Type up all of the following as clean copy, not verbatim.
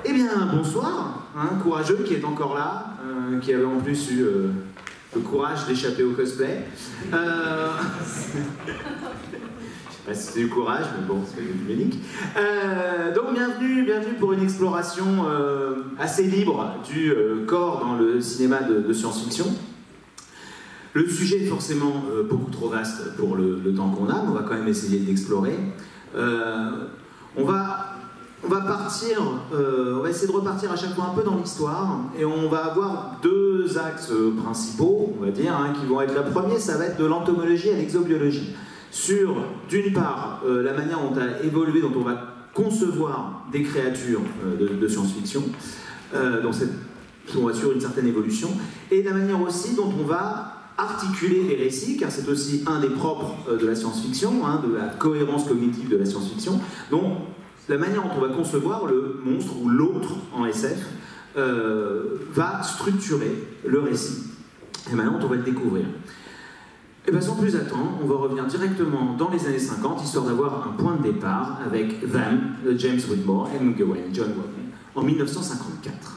Eh bien, bonsoir, courageux qui est encore là, qui avait en plus eu le courage d'échapper au cosplay. Je sais pas si c'est du courage, mais bon, c'est du unique. Donc, bienvenue pour une exploration assez libre du corps dans le cinéma de science-fiction. Le sujet est forcément beaucoup trop vaste pour le temps qu'on a, mais on va quand même essayer de l'explorer. On va essayer de repartir à chaque fois un peu dans l'histoire, et on va avoir deux axes principaux, on va dire, qui vont être, la première, ça va être de l'entomologie à l'exobiologie. Sur, d'une part, la manière dont a évolué, dont on va concevoir des créatures de science-fiction, donc on va suivre une certaine évolution, et la manière aussi dont on va articuler les récits, car c'est aussi un des propres de la science-fiction, de la cohérence cognitive de la science-fiction. Donc, la manière dont on va concevoir le monstre ou l'autre en SF va structurer le récit. Et maintenant, on va le découvrir. Et bien, sans plus attendre, on va revenir directement dans les années 50, histoire d'avoir un point de départ avec Them, James Whitmore, et McGowan, John Wayne, en 1954.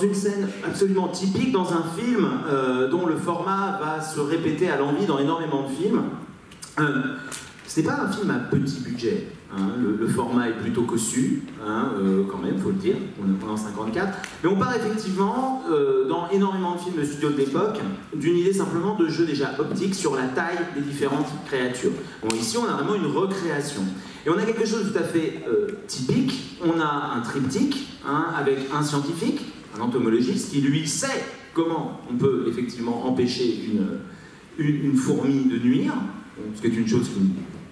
Une scène absolument typique dans un film dont le format va se répéter à l'envi dans énormément de films. Ce n'est pas un film à petit budget, le format est plutôt cossu, quand même, faut le dire, on est en 54, mais on part effectivement dans énormément de films de studio de l'époque d'une idée simplement de jeu déjà optique sur la taille des différentes créatures. Bon, ici on a vraiment une recréation. Et on a quelque chose de tout à fait typique, on a un triptyque avec un scientifique, un entomologiste qui lui sait comment on peut effectivement empêcher une fourmi de nuire, ce qui est une chose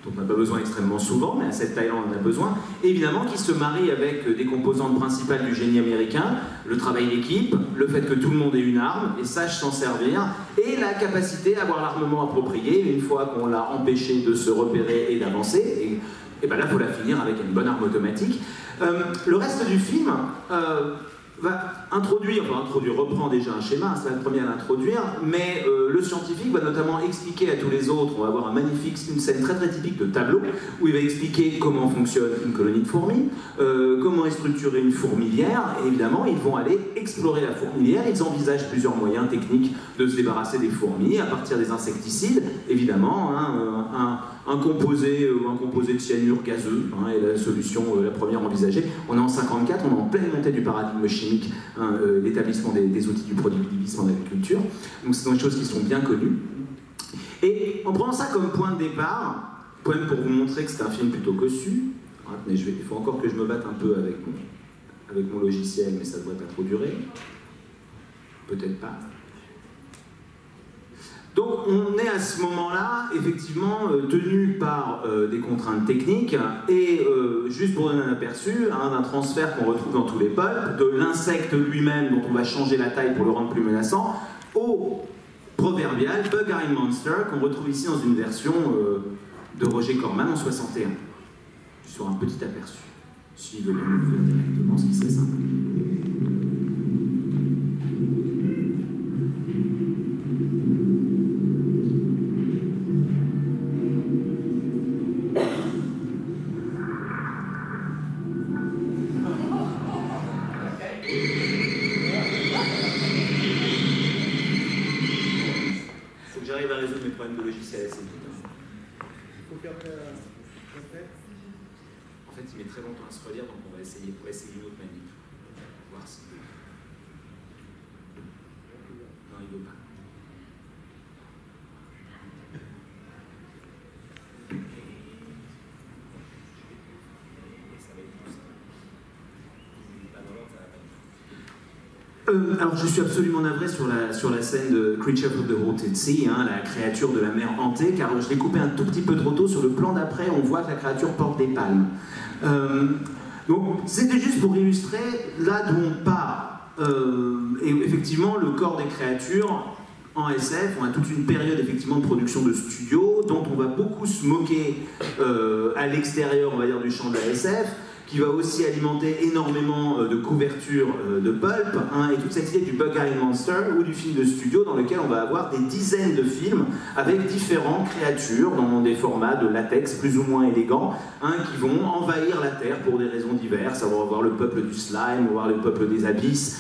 dont on n'a pas besoin extrêmement souvent, mais à cette taille-là on en a besoin, et évidemment qui se marie avec des composantes principales du génie américain, le travail d'équipe, le fait que tout le monde ait une arme et sache s'en servir, et la capacité à avoir l'armement approprié une fois qu'on l'a empêché de se repérer et d'avancer, et ben là il faut la finir avec une bonne arme automatique. Le reste du film va reprend déjà un schéma, c'est la première à l'introduire, mais le scientifique va notamment expliquer à tous les autres, on va avoir une scène très typique de tableau, où il va expliquer comment fonctionne une colonie de fourmis, comment est structurée une fourmilière, et évidemment ils vont aller explorer la fourmilière, ils envisagent plusieurs moyens techniques de se débarrasser des fourmis, à partir des insecticides, évidemment, un composé de cyanure gazeux, est la solution la première envisagée. On est en 54, on est en pleine montée du paradigme chimique, l'établissement des outils du productivisme en agriculture. Donc c'est des choses qui sont bien connues. Et en prenant ça comme point de départ, pour vous montrer que c'est un film plutôt cossu, mais il faut encore que je me batte un peu avec mon logiciel, mais ça ne devrait pas trop durer. Peut-être pas. Donc on est à ce moment-là, effectivement, tenu par des contraintes techniques, et juste pour donner un aperçu, d'un transfert qu'on retrouve dans tous les pulps, de l'insecte lui-même dont on va changer la taille pour le rendre plus menaçant, au proverbial Bug-Eyed Monster qu'on retrouve ici dans une version de Roger Corman en 61. Sur un petit aperçu. S'il veut bien l'ouvrir directement, ce qui serait simple. Faut que j'arrive à résoudre mes problèmes de logiciel assez vite. En fait, il met très longtemps à se relire, donc on va essayer une autre manip. Voir si... Non, il ne veut pas. Alors je suis absolument navré sur la scène de Creature of the Haunted Sea, hein, la créature de la mer hantée, car je l'ai coupé un tout petit peu trop tôt. Sur le plan d'après, on voit que la créature porte des palmes. Donc c'était juste pour illustrer là d'où on part. Et effectivement, le corps des créatures en SF, on a toute une période effectivement de production de studio dont on va beaucoup se moquer à l'extérieur, on va dire, du champ de la SF, qui va aussi alimenter énormément de couvertures de pulp, hein, et toute cette idée du Bug-Eyed Monster ou du film de studio dans lequel on va avoir des dizaines de films avec différentes créatures dans des formats de latex plus ou moins élégants, hein, qui vont envahir la Terre pour des raisons diverses. On va voir le peuple du slime, on va voir le peuple des abysses,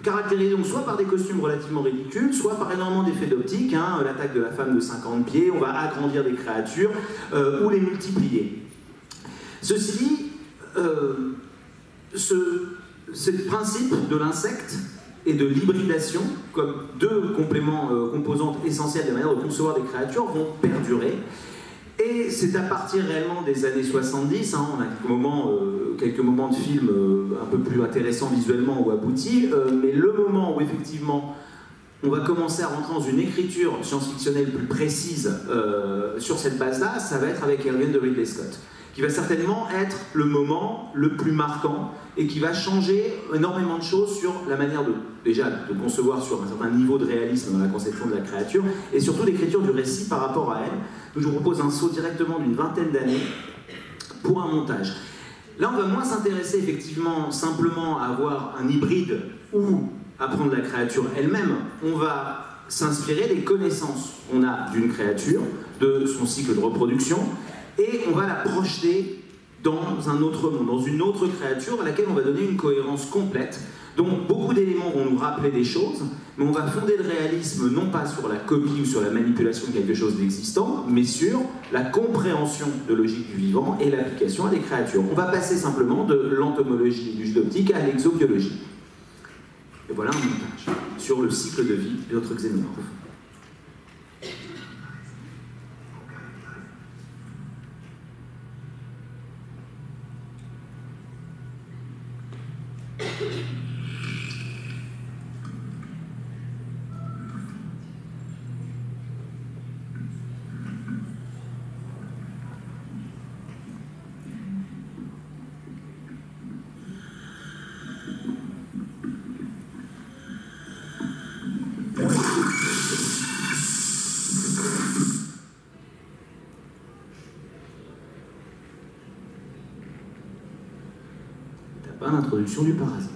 caractérisé donc soit par des costumes relativement ridicules, soit par énormément d'effets d'optique, hein, l'attaque de la femme de 50 pieds, on va agrandir des créatures ou les multiplier. Ceci dit, ce principe de l'insecte et de l'hybridation, comme deux composantes essentielles de la manière de concevoir des créatures, vont perdurer. Et c'est à partir réellement des années 70, hein, on a quelques moments de films un peu plus intéressants visuellement ou aboutis, mais le moment où effectivement on va commencer à rentrer dans une écriture science-fictionnelle plus précise sur cette base-là, ça va être avec Alien de Ridley Scott, qui va certainement être le moment le plus marquant et qui va changer énormément de choses sur la manière déjà de concevoir sur un certain niveau de réalisme dans la conception de la créature et surtout l'écriture du récit par rapport à elle. Donc je vous propose un saut directement d'une vingtaine d'années pour un montage. Là, on va moins s'intéresser effectivement simplement à avoir un hybride ou à prendre la créature elle-même. On va s'inspirer des connaissances qu'on a d'une créature, de son cycle de reproduction, et on va la projeter dans un autre monde, dans une autre créature à laquelle on va donner une cohérence complète. Donc beaucoup d'éléments vont nous rappeler des choses, mais on va fonder le réalisme non pas sur la copie ou sur la manipulation de quelque chose d'existant, mais sur la compréhension de logique du vivant et l'application à des créatures. On va passer simplement de l'entomologie et du jeu d'optique à l'exobiologie. Et voilà un montage sur le cycle de vie de notre xénomorphe. L'introduction du parasite.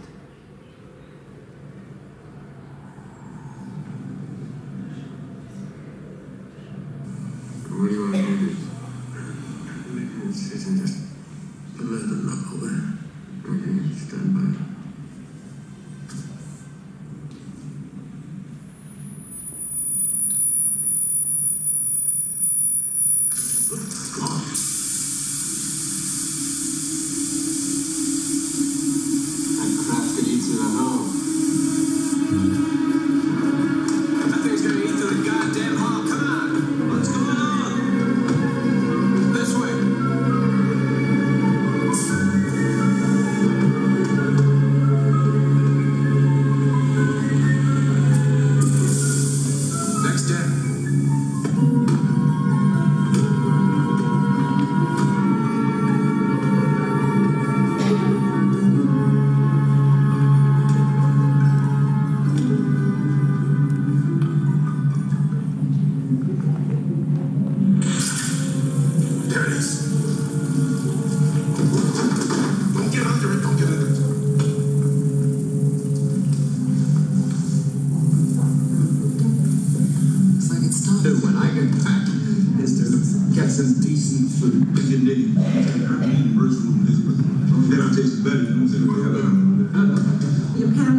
You can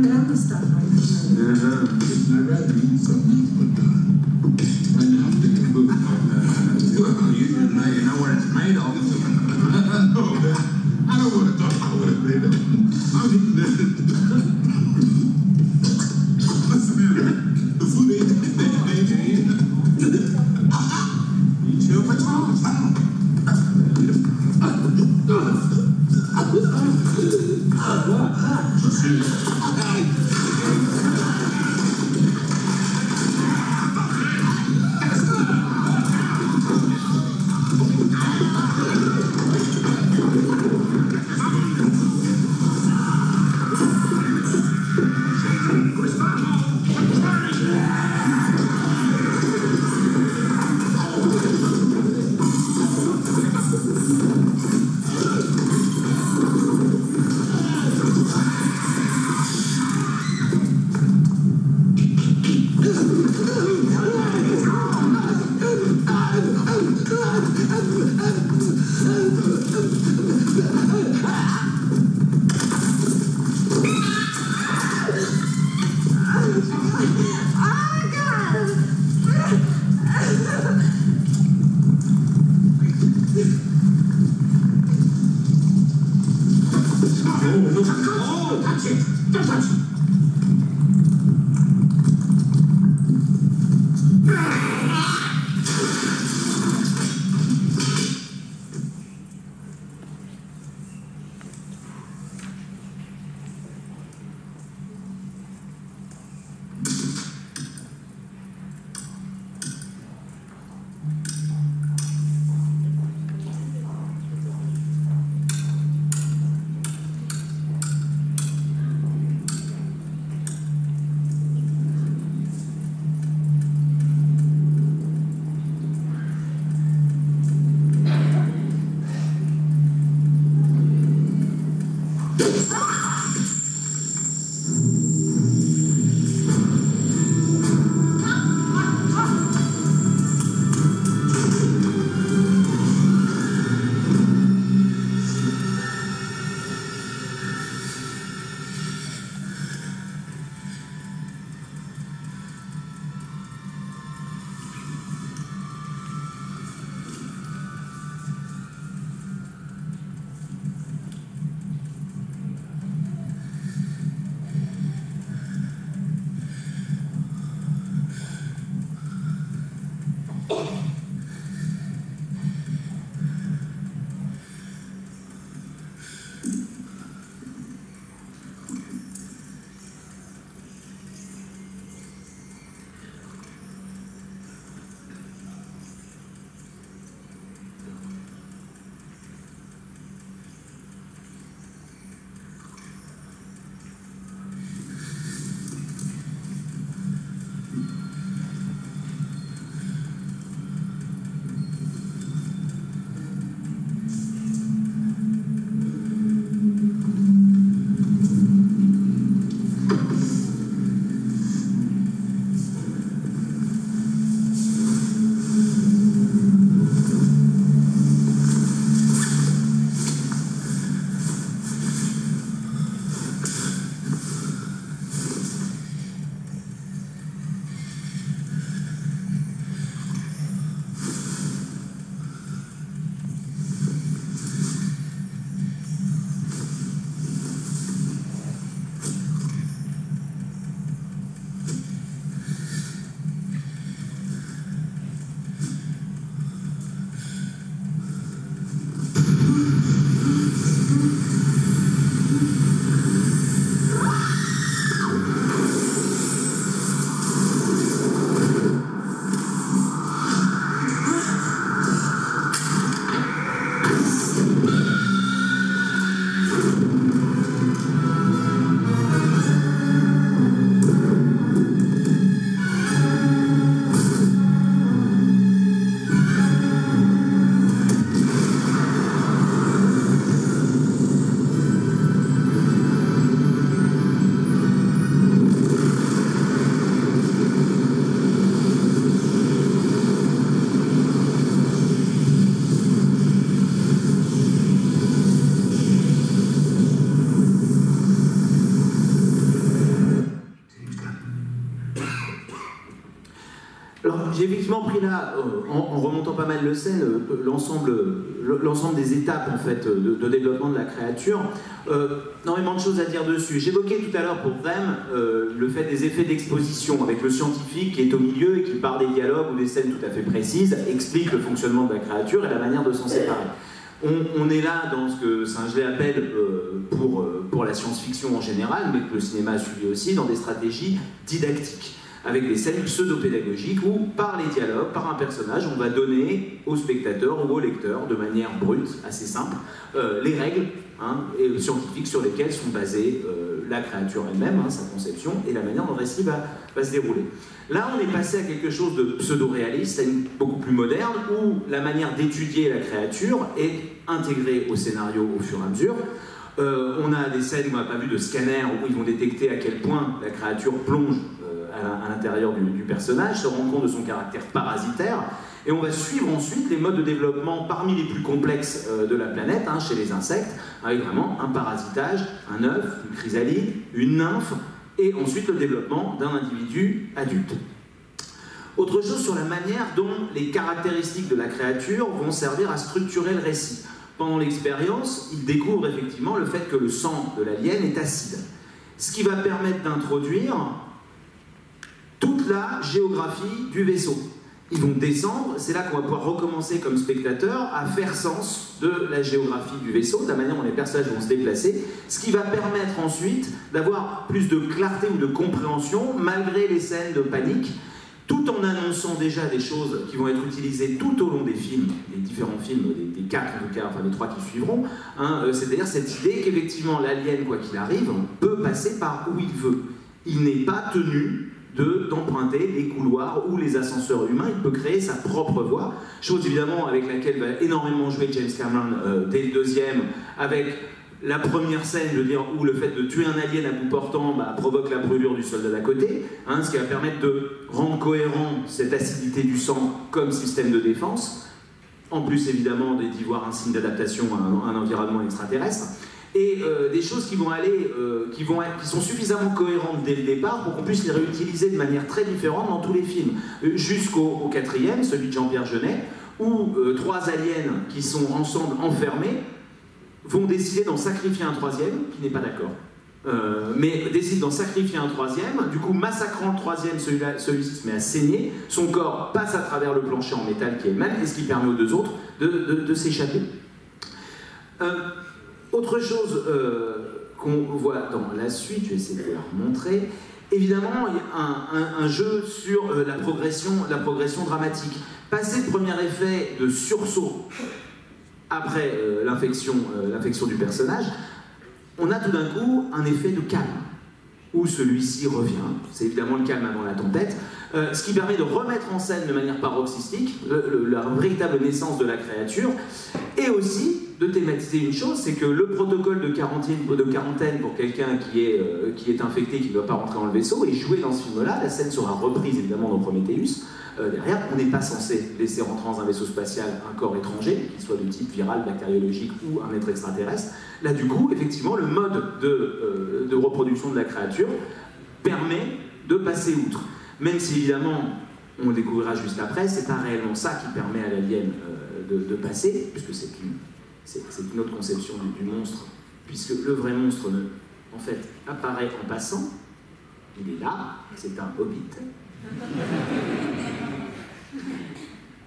get the stuff right now. I'd rather eat something, but right now I'm thinking food. You know what it's made of. No, man. I don't want to talk about what it's made of. I'm eating this. Listen, man, the food ain't you chill for time. j'ai effectivement pris là, en remontant pas mal de scènes, l'ensemble des étapes en fait, de développement de la créature. Énormément de choses à dire dessus. J'évoquais tout à l'heure pour Them le fait des effets d'exposition avec le scientifique qui est au milieu et qui, par des dialogues ou des scènes tout à fait précises, explique le fonctionnement de la créature et la manière de s'en séparer. On est là dans ce que Saint-Gelais appelle, pour la science-fiction en général, mais que le cinéma a suivi aussi, dans des stratégies didactiques, avec des scènes pseudo-pédagogiques où, par les dialogues, par un personnage, on va donner au spectateur ou au lecteur, de manière brute, assez simple, les règles et scientifiques sur lesquelles sont basées la créature elle-même, sa conception, et la manière dont le récit va se dérouler. Là, on est passé à quelque chose de pseudo-réaliste, beaucoup plus moderne, où la manière d'étudier la créature est intégrée au scénario au fur et à mesure. On a des scènes où on n'a pas vu de scanner, où ils vont détecter à quel point la créature plonge à l'intérieur du personnage, se rend compte de son caractère parasitaire, et on va suivre ensuite les modes de développement parmi les plus complexes de la planète, chez les insectes, avec vraiment un parasitage, un œuf, une chrysalide, une nymphe, et ensuite le développement d'un individu adulte. Autre chose sur la manière dont les caractéristiques de la créature vont servir à structurer le récit. Pendant l'expérience, il découvre effectivement le fait que le sang de l'alien est acide, ce qui va permettre d'introduire toute la géographie du vaisseau. Ils vont descendre, c'est là qu'on va pouvoir recommencer comme spectateur à faire sens de la géographie du vaisseau, de la manière dont les personnages vont se déplacer, ce qui va permettre ensuite d'avoir plus de clarté ou de compréhension malgré les scènes de panique, tout en annonçant déjà des choses qui vont être utilisées tout au long des films, des différents films, des 4 en tout cas, enfin les 3 qui suivront, c'est-à-dire cette idée qu'effectivement l'alien, quoi qu'il arrive, peut passer par où il veut. Il n'est pas tenu d'emprunter les couloirs ou les ascenseurs humains, il peut créer sa propre voie, chose évidemment avec laquelle va énormément jouer James Cameron dès le deuxième, avec la première scène, je veux dire, où le fait de tuer un alien à bout portant provoque la brûlure du soldat d'à côté, ce qui va permettre de rendre cohérent cette acidité du sang comme système de défense, en plus évidemment d'y voir un signe d'adaptation à un environnement extraterrestre. Et des choses qui vont aller, qui sont suffisamment cohérentes dès le départ pour qu'on puisse les réutiliser de manière très différente dans tous les films. Jusqu'au 4e, celui de Jean-Pierre Jeunet, où 3 aliens qui sont ensemble enfermés vont décider d'en sacrifier un 3e, qui n'est pas d'accord. Mais décide d'en sacrifier un 3e, du coup massacrant le 3e, celui-ci se met à saigner, son corps passe à travers le plancher en métal qui est le même, et ce qui permet aux 2 autres de s'échapper. Autre chose qu'on voit dans la suite, je vais essayer de vous la remontrer, évidemment il y a un jeu sur la progression dramatique. Passer le premier effet de sursaut après l'infection du personnage, on a tout d'un coup un effet de calme, où celui-ci revient, c'est évidemment le calme avant la tempête, ce qui permet de remettre en scène de manière paroxystique la véritable naissance de la créature, et aussi de thématiser une chose, c'est que le protocole de quarantaine pour quelqu'un qui est infecté, qui ne doit pas rentrer dans le vaisseau, est joué dans ce film-là. La scène sera reprise évidemment dans Prometheus. Derrière, on n'est pas censé laisser rentrer dans un vaisseau spatial un corps étranger, qu'il soit de type viral, bactériologique ou un être extraterrestre. Là, du coup, effectivement, le mode de reproduction de la créature permet de passer outre. Même si, évidemment, on le découvrira juste après, c'est pas réellement ça qui permet à l'alien de passer, puisque c'est une autre conception du monstre, puisque le vrai monstre, en fait, apparaît en passant. Il est là, c'est un hobbit.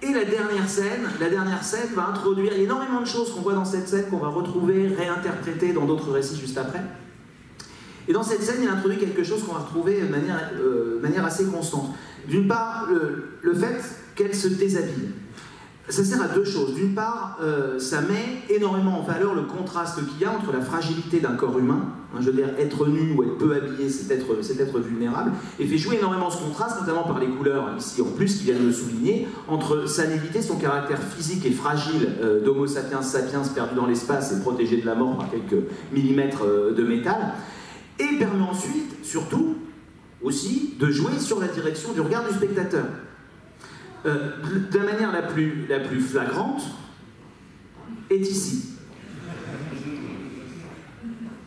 Et la dernière scène va introduire énormément de choses qu'on voit dans cette scène, qu'on va retrouver, réinterpréter dans d'autres récits juste après. Et dans cette scène, il introduit quelque chose qu'on va retrouver de manière assez constante. D'une part, le fait qu'elle se déshabille. Ça sert à 2 choses. D'une part, ça met énormément en valeur le contraste qu'il y a entre la fragilité d'un corps humain, je veux dire, être nu ou être peu habillé, c'est être vulnérable, et fait jouer énormément ce contraste, notamment par les couleurs, ici en plus, qui viennent le souligner, entre sa nudité, son caractère physique et fragile d'Homo sapiens sapiens perdu dans l'espace et protégé de la mort par quelques millimètres de métal, et permet ensuite, surtout, aussi, de jouer sur la direction du regard du spectateur. De la manière la plus flagrante est ici.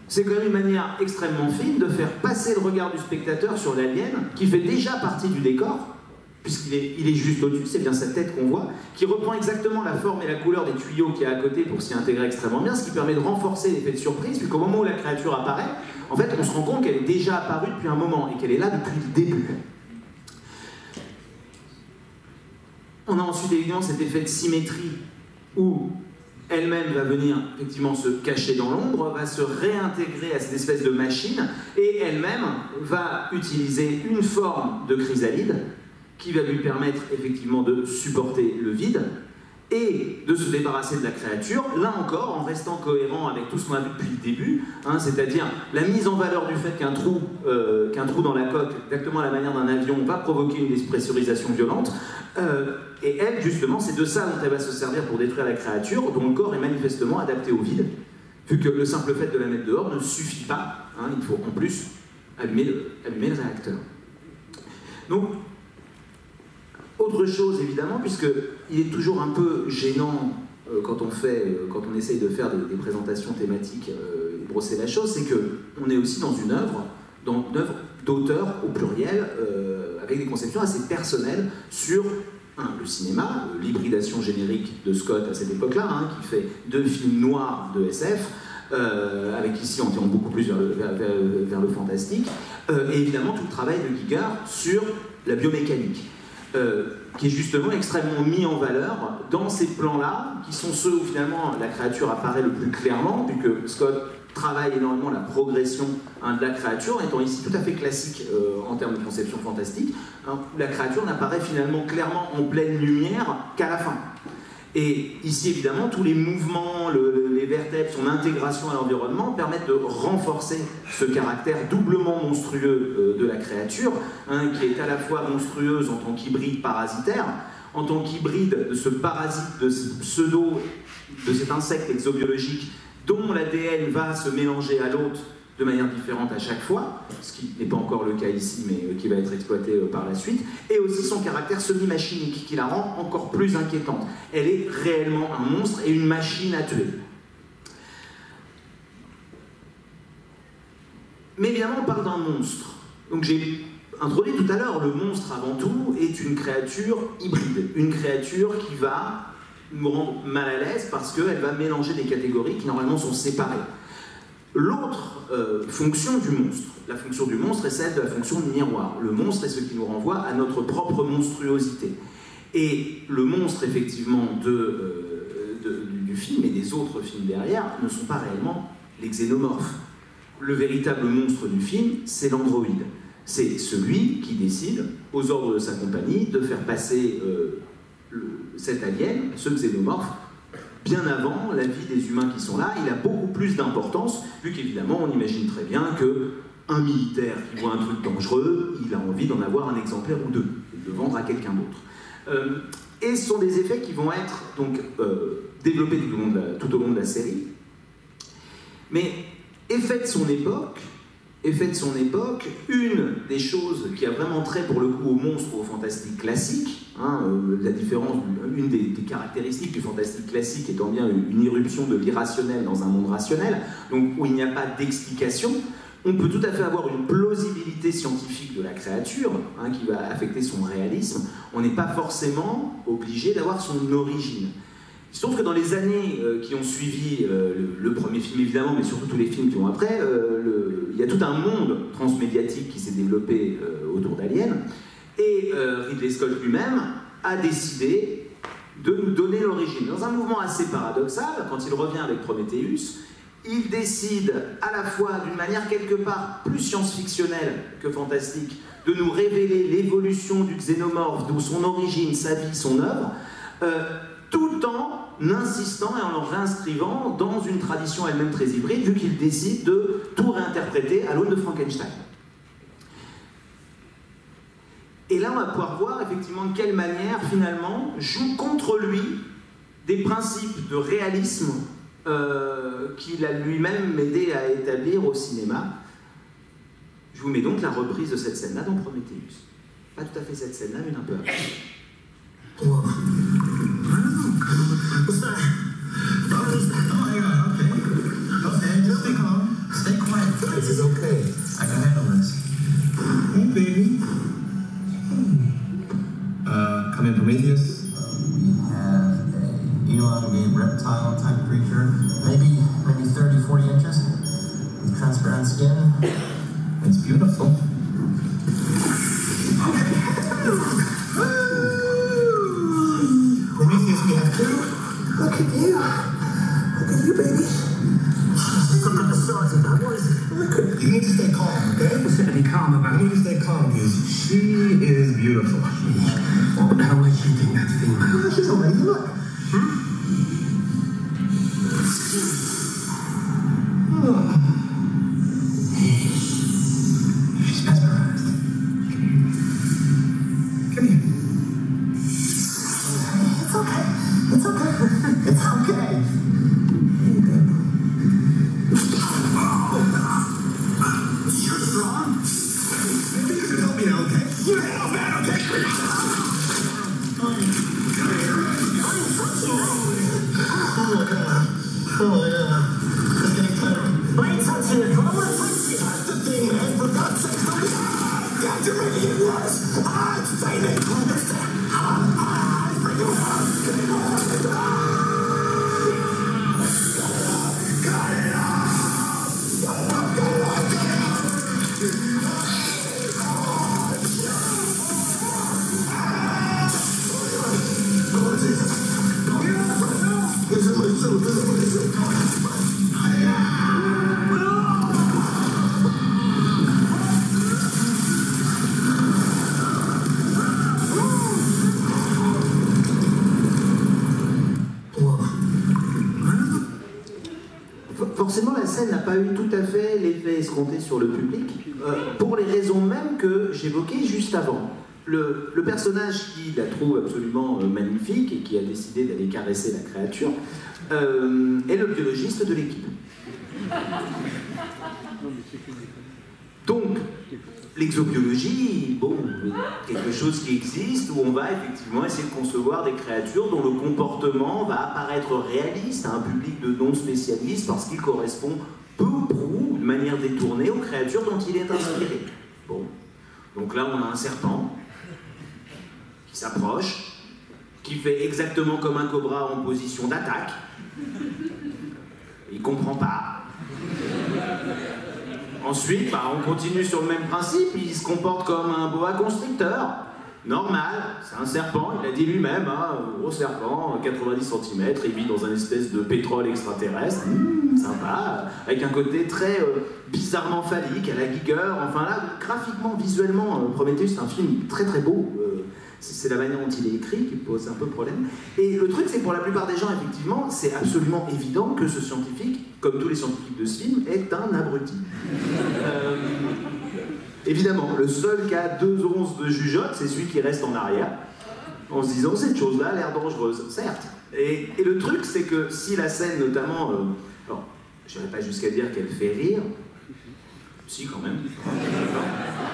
C'est quand même une manière extrêmement fine de faire passer le regard du spectateur sur l'alien, qui fait déjà partie du décor, puisqu'il est juste au-dessus, c'est bien sa tête qu'on voit, qui reprend exactement la forme et la couleur des tuyaux qu'il y a à côté pour s'y intégrer extrêmement bien, ce qui permet de renforcer l'effet de surprise, puisqu'au moment où la créature apparaît, en fait, on se rend compte qu'elle est déjà apparue depuis un moment et qu'elle est là depuis le début. On a ensuite évidemment cet effet de symétrie où elle-même va venir effectivement se cacher dans l'ombre, va se réintégrer à cette espèce de machine et elle-même va utiliser une forme de chrysalide qui va lui permettre effectivement de supporter le vide et de se débarrasser de la créature, là encore en restant cohérent avec tout ce qu'on a vu depuis le début, hein, c'est-à-dire la mise en valeur du fait qu'un trou dans la coque, exactement à la manière d'un avion, va provoquer une dépressurisation violente, et elle, justement, c'est de ça dont elle va se servir pour détruire la créature, dont le corps est manifestement adapté au vide, vu que le simple fait de la mettre dehors ne suffit pas, hein, il faut en plus allumer le réacteur. Donc, autre chose évidemment, puisqu'il est toujours un peu gênant quand on essaye de faire des présentations thématiques et brosser la chose, c'est qu'on est aussi dans une œuvre d'auteur au pluriel, avec des conceptions assez personnelles sur le cinéma, l'hybridation générique de Scott à cette époque-là, hein, qui fait 2 films noirs de SF, avec ici on tire beaucoup plus vers le fantastique, et évidemment tout le travail de Giger sur la biomécanique. Qui est justement extrêmement mis en valeur dans ces plans-là, qui sont ceux où finalement la créature apparaît le plus clairement, puisque Scott travaille énormément la progression de la créature, étant ici tout à fait classique en termes de conception fantastique, hein, où la créature n'apparaît finalement clairement en pleine lumière qu'à la fin. Et ici, évidemment, tous les mouvements, les vertèbres, son intégration à l'environnement permettent de renforcer ce caractère doublement monstrueux de la créature, hein, qui est à la fois monstrueuse en tant qu'hybride parasitaire, en tant qu'hybride de ce parasite, de ce pseudo, de cet insecte exobiologique dont l'ADN va se mélanger à l'hôte de manière différente à chaque fois, ce qui n'est pas encore le cas ici, mais qui va être exploité par la suite, et aussi son caractère semi-machinique, qui la rend encore plus inquiétante. Elle est réellement un monstre et une machine à tuer. Mais évidemment, on parle d'un monstre. Donc j'ai introduit tout à l'heure, le monstre avant tout est une créature hybride, une créature qui va nous rendre mal à l'aise parce qu'elle va mélanger des catégories qui normalement sont séparées. L'autre fonction du monstre, la fonction du monstre est celle de la fonction de miroir. Le monstre est ce qui nous renvoie à notre propre monstruosité. Et le monstre, effectivement, du film et des autres films derrière ne sont pas réellement les xénomorphes. Le véritable monstre du film, c'est l'androïde. C'est celui qui décide, aux ordres de sa compagnie, de faire passer cet alien, ce xénomorphe, bien avant la vie des humains qui sont là. Il a beaucoup plus d'importance, vu qu'évidemment, on imagine très bien qu'un militaire qui voit un truc dangereux, il a envie d'en avoir un exemplaire ou deux, et de le vendre à quelqu'un d'autre. Et ce sont des effets qui vont être donc, développés tout au long de la série. Mais effet de son époque, une des choses qui a vraiment trait pour le coup au monstre, au fantastique classique, hein, la différence, une des caractéristiques du fantastique classique étant bien une irruption de l'irrationnel dans un monde rationnel, donc où il n'y a pas d'explication. On peut tout à fait avoir une plausibilité scientifique de la créature, hein, qui va affecter son réalisme. On n'est pas forcément obligé d'avoir son origine. Il se trouve que dans les années qui ont suivi le premier film évidemment, mais surtout tous les films qui vont après, il y a tout un monde transmédiatique qui s'est développé autour d'Alien, et Ridley Scott lui-même a décidé de nous donner l'origine. Dans un mouvement assez paradoxal, quand il revient avec Prometheus, il décide à la fois d'une manière quelque part plus science-fictionnelle que fantastique, de nous révéler l'évolution du xénomorphe, d'où son origine, sa vie, son œuvre, tout en insistant et en le réinscrivant dans une tradition elle-même très hybride, vu qu'il décide de tout réinterpréter à l'aune de Frankenstein. Et là, on va pouvoir voir effectivement de quelle manière, finalement, joue contre lui des principes de réalisme qu'il a lui-même aidé à établir au cinéma. Je vous mets donc la reprise de cette scène-là dans Prometheus. Pas tout à fait cette scène-là, mais un peu après. Whoa. What's that? Oh, hang on. Okay. Okay, just stay calm. Stay quiet. This is okay. I can handle this. Hey, baby. Prometheus? We have an elongated reptile type creature, maybe 30, 40 inches, with transparent skin. It's beautiful. Prometheus, we have two. Look at you. Look at you, baby. Look at the size of that. What is it? Look at it. You need to stay calm, okay? What's there to be calm about? You need to stay calm because she is beautiful. What the hell makes you think that's female? She's amazing. Look. She's mesmerized. Come here. It's okay. It's okay. It's okay. You're strong. Maybe you can help me now, okay? You can help, man, okay? Oh my god. It's getting tighter. I ain't touching it. Come on, touch it. That's the thing, man. For God's sake, don't be... God, you're making it worse. I'm saying it. Understand? I freaking Forcément, la scène n'a pas eu tout à fait l'effet escompté sur le public, pour les raisons mêmes que j'évoquais juste avant. Le personnage qui la trouve absolument magnifique et qui a décidé d'aller caresser la créature est le biologiste de l'équipe. Donc, l'exobiologie, bon, quelque chose qui existe où on va effectivement essayer de concevoir des créatures dont le comportement va apparaître réaliste à un public de non-spécialistes parce qu'il correspond peu ou prou, de manière détournée, aux créatures dont il est inspiré. Bon, donc là on a un serpent qui s'approche, qui fait exactement comme un cobra en position d'attaque. Il comprend pas. Ensuite, on continue sur le même principe, il se comporte comme un boa constricteur. Normal, c'est un serpent, il a dit lui-même, gros serpent, 90 cm, il vit dans un espèce de pétrole extraterrestre, sympa, avec un côté très bizarrement phallique, à la Giger, enfin là, graphiquement, visuellement, Prometheus, c'est un film très très beau. C'est la manière dont il est écrit qui pose un peu problème. Et le truc, c'est que pour la plupart des gens, effectivement, c'est absolument évident que ce scientifique, comme tous les scientifiques de ce film, est un abruti. Évidemment, le seul qui a 2 onces de jugeote, c'est celui qui reste en arrière, en se disant, cette chose-là a l'air dangereuse, certes. Et le truc, c'est que si la scène, notamment, alors, je n'irai pas jusqu'à dire qu'elle fait rire, si, quand même.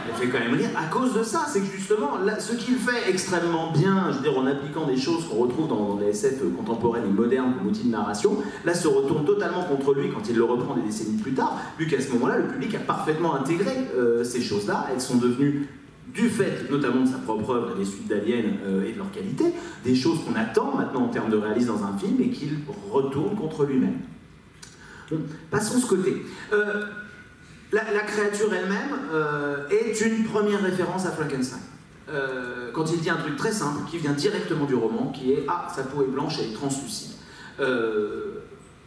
Elle fait quand même rire. À cause de ça, c'est que justement, là, ce qu'il fait extrêmement bien, je veux dire, en appliquant des choses qu'on retrouve dans les SF contemporaines et modernes comme outil de narration, là, se retourne totalement contre lui quand il le reprend des décennies plus tard, vu qu'à ce moment-là, le public a parfaitement intégré ces choses-là. Elles sont devenues, du fait notamment de sa propre œuvre, des suites d'Alien et de leur qualité, des choses qu'on attend maintenant en termes de réalisme dans un film et qu'il retourne contre lui-même. Bon, passons ce côté. La créature elle-même est une première référence à Frankenstein. Quand il dit un truc très simple, qui vient directement du roman, qui est « Ah, sa peau est blanche, elle est translucide ».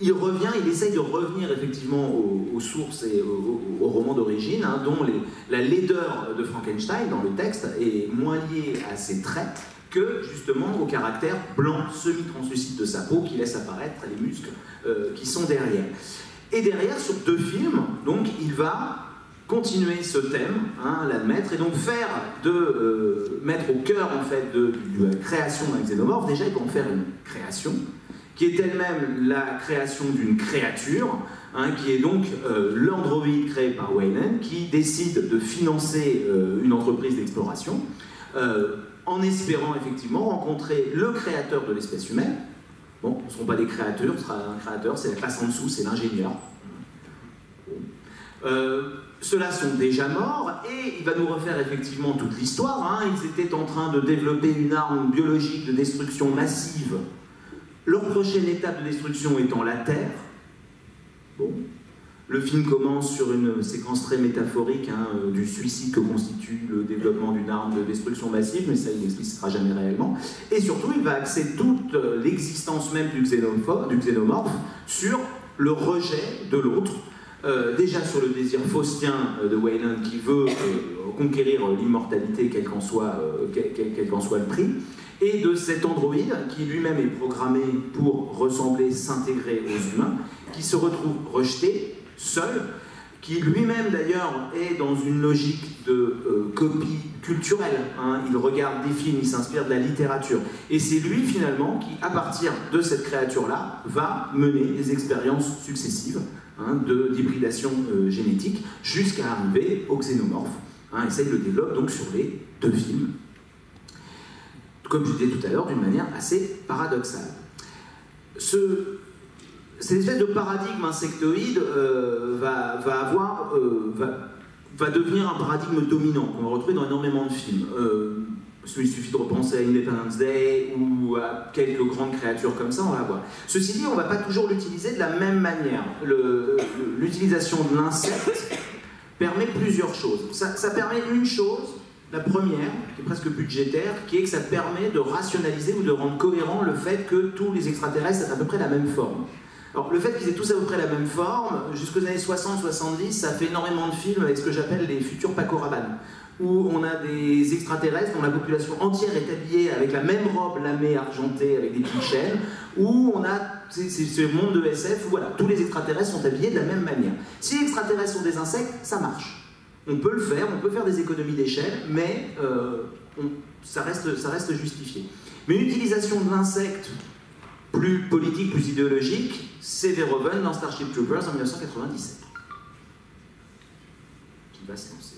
Il essaye de revenir effectivement aux sources et au roman d'origine, dont la laideur de Frankenstein dans le texte est moins liée à ses traits que justement au caractère blanc semi-translucide de sa peau qui laisse apparaître les muscles qui sont derrière. Et derrière, sur 2 films, donc, il va continuer ce thème, l'admettre, et donc mettre au cœur, en fait, de la création d'un xénomorphe, déjà, il peut en faire une création, qui est elle-même la création d'une créature, qui est donc l'androïde créé par Weyland, qui décide de financer une entreprise d'exploration, en espérant, effectivement, rencontrer le créateur de l'espèce humaine. Bon, ce ne seront pas des créateurs, ce sera un créateur, c'est la classe en dessous, c'est l'ingénieur. Bon. Ceux-là sont déjà morts et il va nous refaire effectivement toute l'histoire. Ils étaient en train de développer une arme biologique de destruction massive. Leur prochaine étape de destruction étant la Terre. Bon. Le film commence sur une séquence très métaphorique du suicide que constitue le développement d'une arme de destruction massive, mais ça il n'explicitera jamais réellement. Et surtout, il va axer toute l'existence même du xénomorphe sur le rejet de l'autre. Déjà sur le désir faustien de Weyland qui veut conquérir l'immortalité quel qu'en soit le prix, et de cet androïde qui lui-même est programmé pour ressembler, s'intégrer aux humains, qui se retrouve rejeté, seul, qui lui-même d'ailleurs est dans une logique de copie culturelle. Il regarde des films, il s'inspire de la littérature. Et c'est lui finalement qui, à partir de cette créature-là, va mener des expériences successives d'hybridation génétique jusqu'à arriver au xénomorphe. Et ça, il le développe donc sur les 2 films. Comme je disais tout à l'heure, d'une manière assez paradoxale. Cette espèce de paradigme insectoïde va devenir un paradigme dominant qu'on va retrouver dans énormément de films. Il suffit de repenser à Independence Day ou à quelques grandes créatures comme ça, on va voir. Ceci dit, on ne va pas toujours l'utiliser de la même manière. L'utilisation de l'insecte permet plusieurs choses. Ça permet une chose, la première, qui est presque budgétaire, qui est que ça permet de rationaliser ou de rendre cohérent le fait que tous les extraterrestres aient à peu près la même forme. Alors, le fait qu'ils aient tous à peu près la même forme, jusqu'aux années 60-70, ça fait énormément de films avec ce que j'appelle les futurs Paco Rabanne, où on a des extraterrestres dont la population entière est habillée avec la même robe lamée argentée avec des petites chaînes, où on a ce monde de SF où voilà, tous les extraterrestres sont habillés de la même manière. Si les extraterrestres sont des insectes, ça marche. On peut le faire, on peut faire des économies d'échelle, mais ça reste justifié. Mais une utilisation de l'insecte plus politique, plus idéologique, c'est Verhoeven dans Starship Troopers en 1997. Qui va se lancer.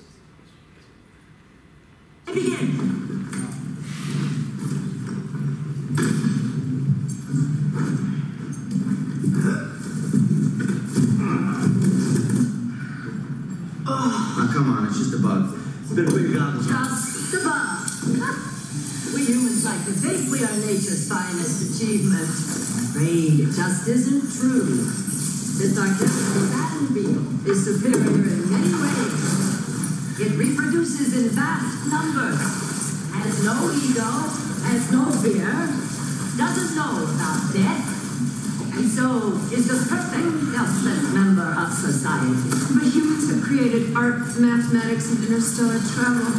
Oh, come on, it's just a bug. Then we got Just a bug. We humans like to think we are nature's finest achievement. Afraid it just isn't true. This archaic batmobile is superior in many ways. It reproduces in vast numbers, has no ego, has no fear, doesn't know about death, and so is the perfect helpless member of society. But humans have created art, mathematics, and interstellar travel.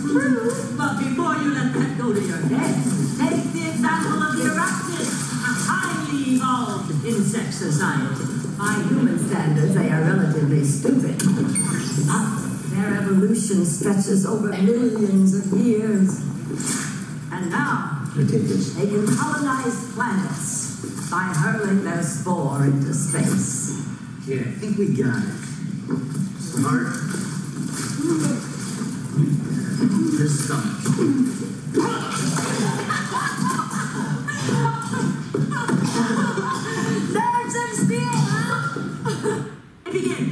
True, but before you let that go to your head, take the example of the arachnid, a highly evolved insect society. By human standards, they are relatively stupid. But their evolution stretches over millions of years. And now, they can colonize planets by hurling their spore into space. Yeah, I think we got it. Smart. This sucks. Nerves and steel! Begin!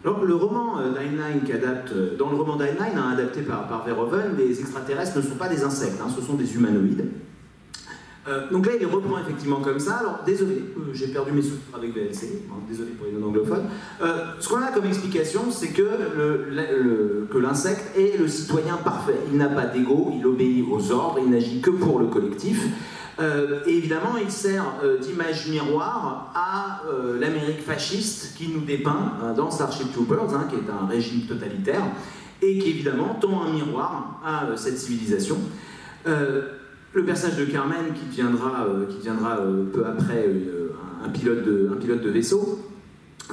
Alors, le roman d'Heinlein qui adapte, dans le roman d'Heinlein, adapté par Verhoeven, les extraterrestres ne sont pas des insectes, ce sont des humanoïdes. Donc là, il les reprend effectivement comme ça. Alors, désolé, j'ai perdu mes sous-titres avec VLC, désolé pour les non-anglophones. Ce qu'on a comme explication, c'est que l'insecte est le citoyen parfait. Il n'a pas d'ego, il obéit aux ordres, il n'agit que pour le collectif. Et évidemment, il sert d'image miroir à l'Amérique fasciste qui nous dépeint dans Starship Troopers, qui est un régime totalitaire, et qui évidemment tend un miroir à cette civilisation. Le personnage de Carmen, qui deviendra peu après un pilote de vaisseau,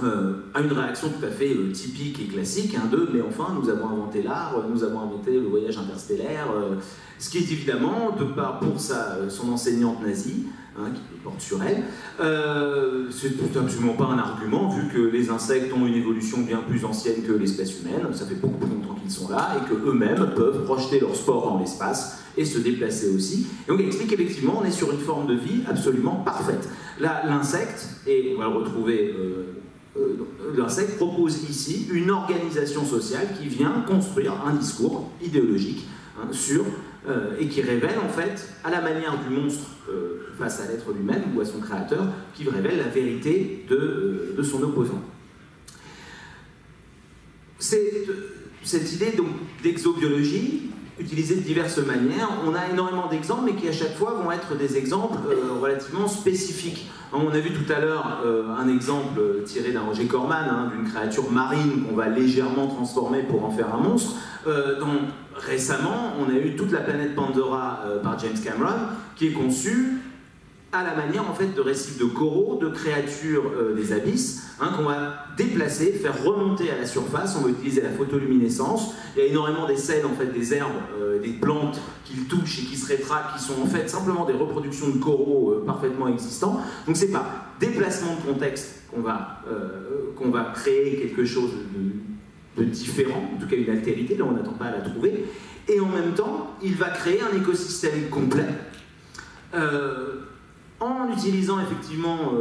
a une réaction tout à fait typique et classique mais enfin, nous avons inventé l'art, nous avons inventé le voyage interstellaire, ce qui est évidemment, pour son enseignante nazie, qui le porte sur elle, c'est absolument pas un argument, vu que les insectes ont une évolution bien plus ancienne que l'espèce humaine, ça fait beaucoup plus longtemps qu'ils sont là, et qu'eux-mêmes peuvent projeter leurs spores dans l'espace, et se déplacer aussi. Et donc elle explique qu'effectivement, on est sur une forme de vie absolument parfaite. L'insecte, et on va le retrouver, l'insecte propose ici une organisation sociale qui vient construire un discours idéologique et qui révèle en fait, à la manière du monstre face à l'être lui-même ou à son créateur, qui révèle la vérité de son opposant. Cette idée d'exobiologie, utilisée de diverses manières, on a énormément d'exemples, mais qui à chaque fois vont être des exemples relativement spécifiques. On a vu tout à l'heure un exemple tiré d'un Roger Corman, d'une créature marine qu'on va légèrement transformer pour en faire un monstre. Récemment, on a eu toute la planète Pandora par James Cameron, qui est conçue à la manière en fait de récifs de coraux, de créatures des abysses, qu'on va déplacer, faire remonter à la surface. On va utiliser la photoluminescence. Il y a énormément des scènes, en fait, des herbes, des plantes qu'ils touchent et qui se rétractent, qui sont en fait simplement des reproductions de coraux parfaitement existants. Donc c'est pas déplacement de contexte qu'on va créer quelque chose de différent, en tout cas une altérité, là on n'attend pas à la trouver. Et en même temps, il va créer un écosystème complet. En utilisant effectivement,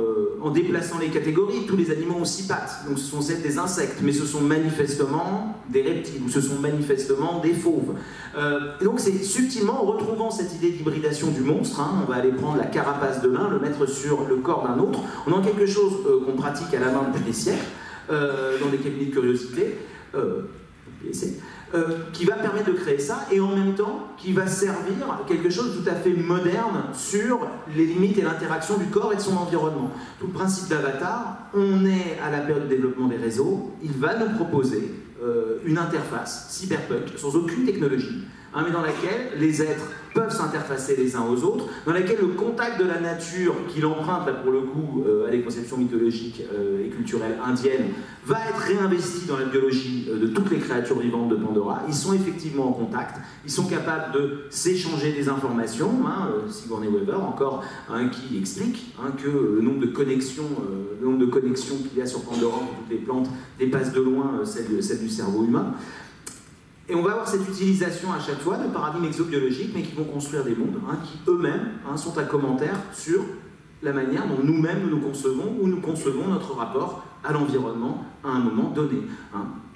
en déplaçant les catégories, tous les animaux ont 6 pattes, donc ce sont celles des insectes, mais ce sont manifestement des reptiles, ou ce sont manifestement des fauves. Et donc c'est subtilement, en retrouvant cette idée d'hybridation du monstre, on va aller prendre la carapace de l'un, le mettre sur le corps d'un autre, on a quelque chose qu'on pratique à la main depuis des siècles, dans des cabinets de curiosité, qui va permettre de créer ça, et en même temps qui va servir quelque chose de tout à fait moderne sur les limites et l'interaction du corps et de son environnement. Tout le principe d'Avatar, on est à la période de développement des réseaux, il va nous proposer une interface cyberpunk sans aucune technologie, mais dans laquelle les êtres peuvent s'interfacer les uns aux autres, dans laquelle le contact de la nature, qui l'emprunte là pour le coup à des conceptions mythologiques et culturelles indiennes, va être réinvesti dans la biologie de toutes les créatures vivantes de Pandora. Ils sont effectivement en contact, ils sont capables de s'échanger des informations. Sigourney Weaver encore qui explique que le nombre de connexions qu'il y a sur Pandora pour toutes les plantes dépasse de loin celle du cerveau humain. Et on va avoir cette utilisation à chaque fois de paradigmes exobiologiques, mais qui vont construire des mondes qui eux-mêmes sont à commentaire sur la manière dont nous-mêmes nous concevons ou nous concevons notre rapport à l'environnement à un moment donné.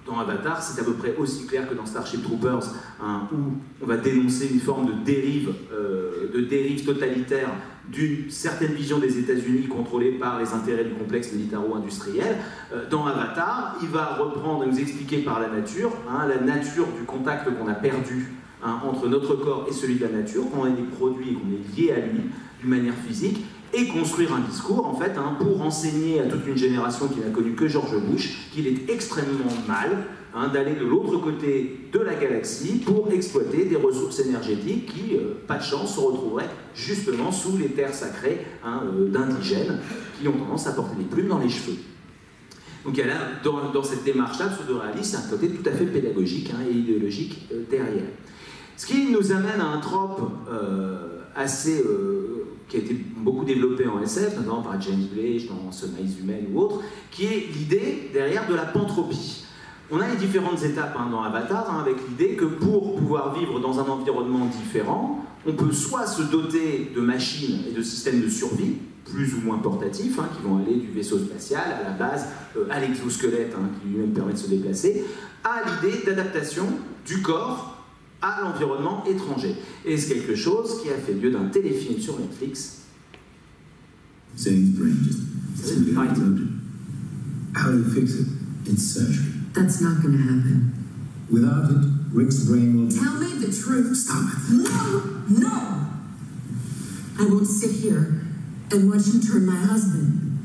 Dans Avatar, c'est à peu près aussi clair que dans Starship Troopers, où on va dénoncer une forme de dérive totalitaire d'une certaine vision des États-Unis contrôlée par les intérêts du complexe militaro-industriel. Dans Avatar, il va reprendre et nous expliquer par la nature du contact qu'on a perdu entre notre corps et celui de la nature, quand on est des produits et qu'on est lié à lui d'une manière physique, et construire un discours, en fait, pour enseigner à toute une génération qui n'a connu que George Bush qu'il est extrêmement mal d'aller de l'autre côté de la galaxie pour exploiter des ressources énergétiques qui, pas de chance, se retrouveraient justement sous les terres sacrées d'indigènes qui ont tendance à porter des plumes dans les cheveux. Donc il y a là, dans cette démarche-là, pseudo-réaliste, un côté tout à fait pédagogique et idéologique derrière. Ce qui nous amène à un trope assez... qui a été beaucoup développé en SF, notamment par James Blake dans Sunrise humaine ou autre, qui est l'idée derrière de la pantropie. On a les différentes étapes dans Avatar, avec l'idée que pour pouvoir vivre dans un environnement différent, on peut soit se doter de machines et de systèmes de survie, plus ou moins portatifs, qui vont aller du vaisseau spatial à la base, à l'exosquelette, qui lui-même permet de se déplacer, à l'idée d'adaptation du corps à l'environnement étranger. Et c'est quelque chose qui a fait lieu d'un téléfilm sur Netflix. Zane's brain just simply exploded. How do you fix it? It's surgery. That's not going to happen. Without it, Rick's brain will... Tell me the truth. Stop it. No! No! I won't sit here and watch you turn my husband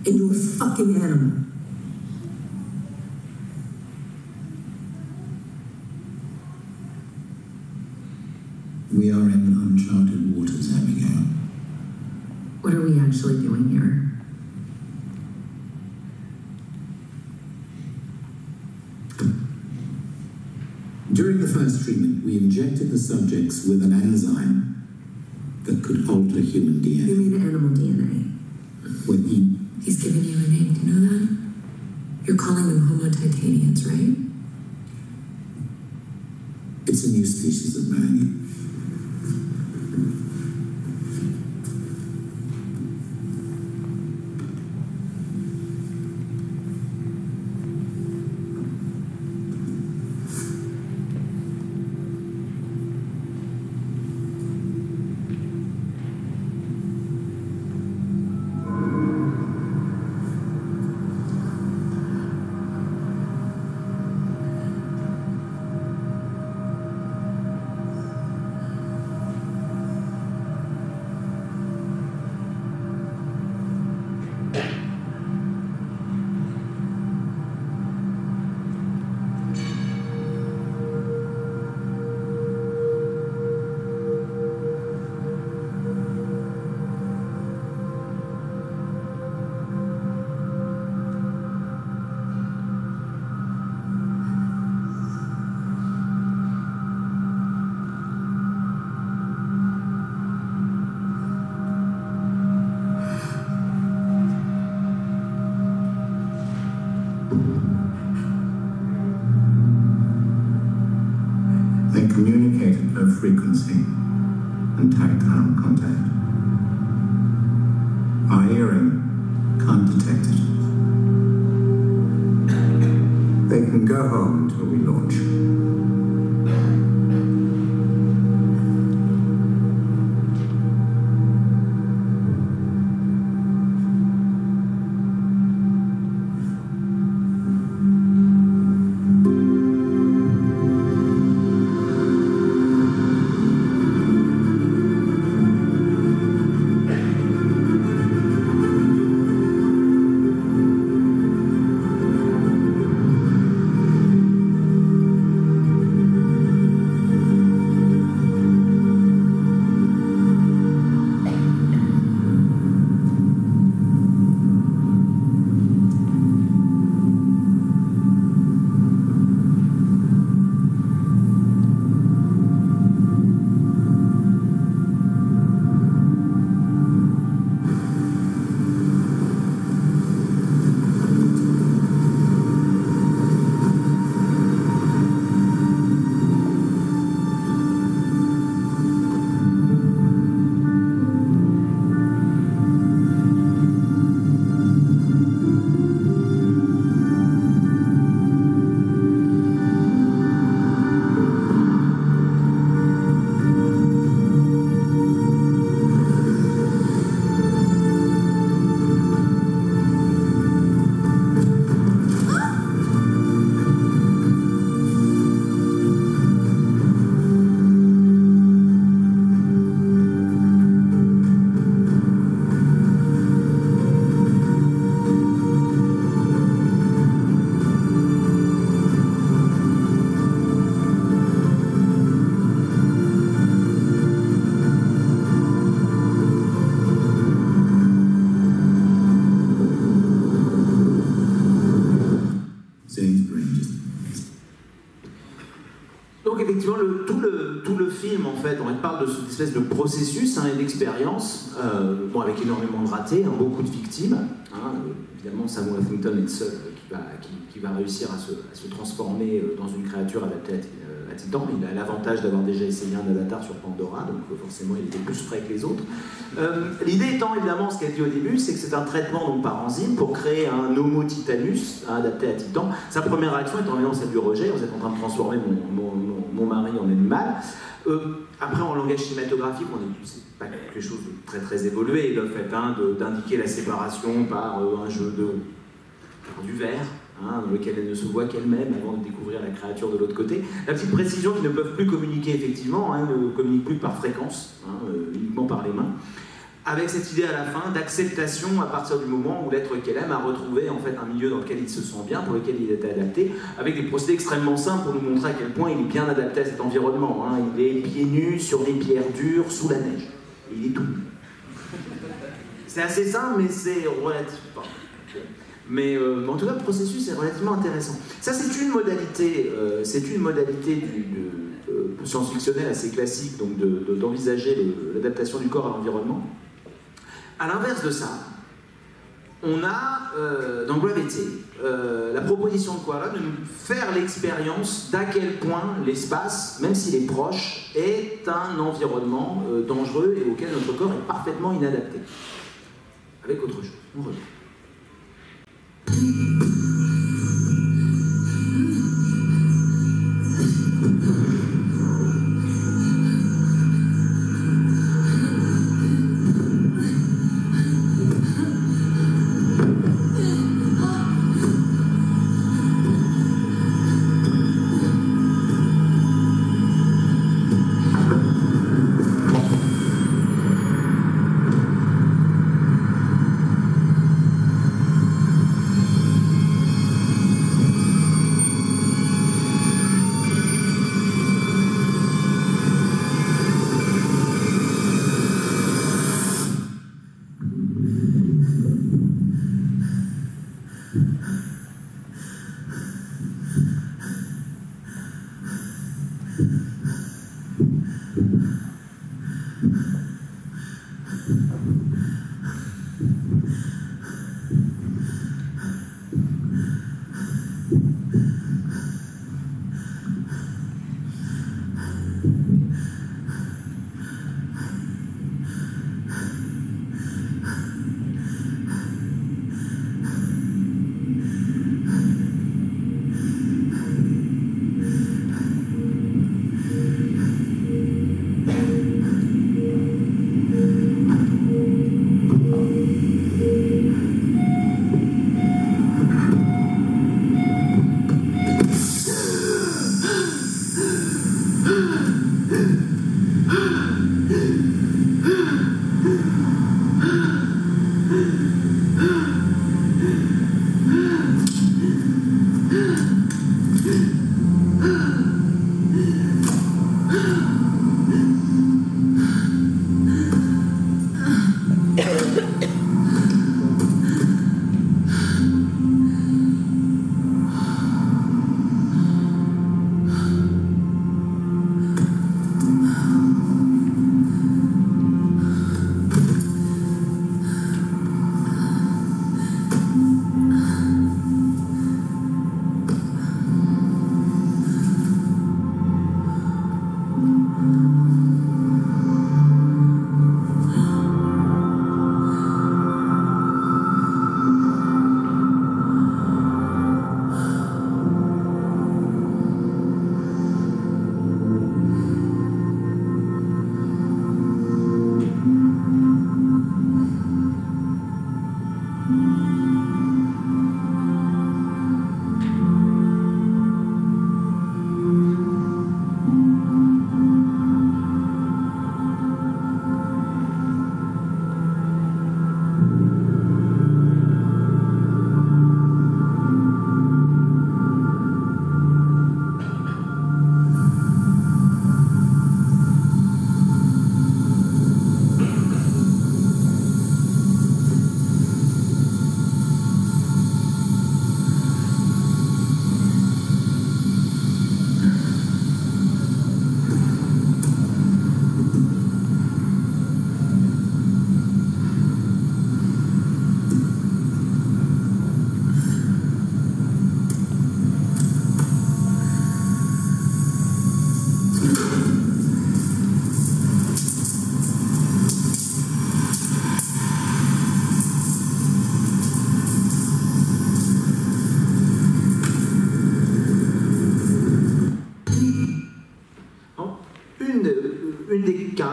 into a fucking animal. We are in uncharted waters, Abigail. What are we actually doing here? During the first treatment, we injected the subjects with an enzyme that could alter human DNA. You mean animal DNA? When He's giving you a name, do you know that? You're calling them Homo titanians, right? It's a new species of man. frequency and tactile contact. Our hearing can't detect it. They can go home until we launch. Donc effectivement, tout le film, en fait, on parle de cette espèce de processus et d'expérience, bon, avec énormément de ratés, beaucoup de victimes. Évidemment, Sam Worthington est le seul qui va réussir à se transformer dans une créature adaptée à Titan. Il a l'avantage d'avoir déjà essayé un avatar sur Pandora, donc forcément il était plus prêt que les autres. L'idée étant évidemment, ce qu'elle dit au début, c'est que c'est un traitement donc, par enzyme pour créer un Homo titanus adapté à Titan. Sa première réaction étant évidemment celle du rejet. Vous êtes en train de transformer mon mari en animal. Après, en langage cinématographique, c'est pas quelque chose de très très évolué, le fait d'indiquer la séparation par un jeu du verre, dans lequel elle ne se voit qu'elle-même avant de découvrir la créature de l'autre côté. La petite précision qu'ils ne peuvent plus communiquer effectivement, ne communiquent plus par fréquence, uniquement par les mains. Avec cette idée à la fin d'acceptation à partir du moment où l'être qu'elle aime a retrouvé en fait un milieu dans lequel il se sent bien, pour lequel il était adapté, avec des procédés extrêmement simples pour nous montrer à quel point il est bien adapté à cet environnement. Il est pieds nus sur des pierres dures sous la neige. Et il est tout nu. C'est assez simple, mais c'est relativement... Mais en tout cas, le processus est relativement intéressant. Ça, c'est une modalité science-fictionnelle assez classique, donc d'envisager l'adaptation du corps à l'environnement. À l'inverse de ça, on a dans Gravity la proposition de Quaron de nous faire l'expérience d'à quel point l'espace, même s'il est proche, est un environnement dangereux et auquel notre corps est parfaitement inadapté. Avec autre chose. On revient.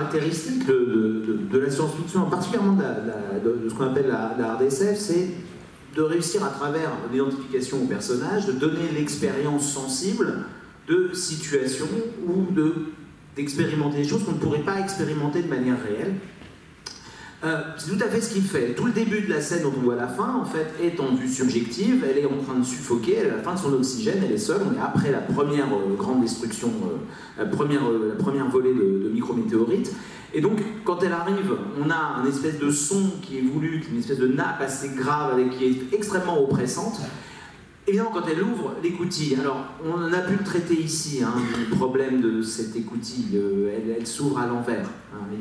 caractéristique de la science-fiction, particulièrement de ce qu'on appelle la hard SF, c'est de réussir à travers l'identification au personnage, de donner l'expérience sensible de situations ou d'expérimenter des choses qu'on ne pourrait pas expérimenter de manière réelle. C'est tout à fait ce qu'il fait. Tout le début de la scène dont on voit la fin, en fait, est en vue subjective, elle est en train de suffoquer, elle est à la fin de son oxygène, elle est seule, on est après la première grande destruction, la première volée de micrométéorites. Et donc, quand elle arrive, on a un espèce de son qui est voulu, une espèce de nappe assez grave, qui est extrêmement oppressante. Évidemment, quand elle ouvre l'écoutille, alors on a pu le traiter ici, le problème de cette écoutille, elle s'ouvre à l'envers.